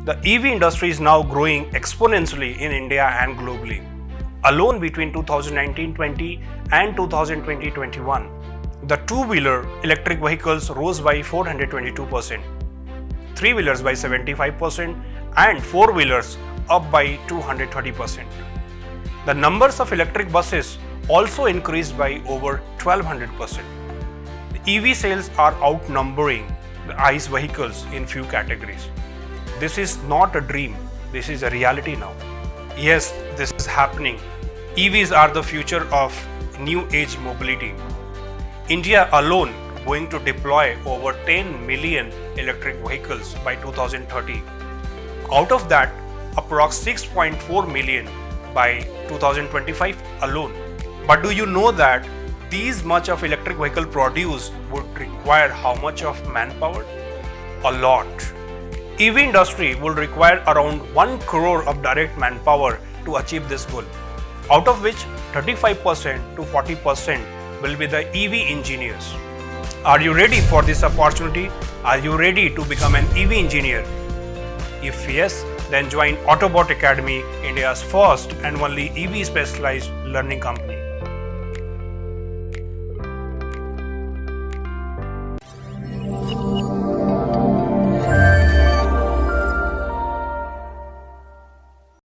The EV industry is now growing exponentially in India and globally. Alone between 2019-20 and 2020-21, the two-wheeler electric vehicles rose by 422%, three-wheelers by 75%, and four-wheelers up by 230%. The numbers of electric buses also increased by over 1200%. The EV sales are outnumbering the ICE vehicles in few categories. This is not a dream, this is a reality now. Yes, this is happening. EVs are the future of new age mobility. India alone going to deploy over 10 million electric vehicles by 2030. Out of that, approx 6.4 million by 2025 alone. But do you know that these much of electric vehicle produced would require how much of manpower? A lot. EV industry will require around 1 crore of direct manpower to achieve this goal, out of which 35% to 40% will be the EV engineers. Are you ready for this opportunity? Are you ready to become an EV engineer? If yes, then join Autobot Academy, India's first and only EV specialized learning company.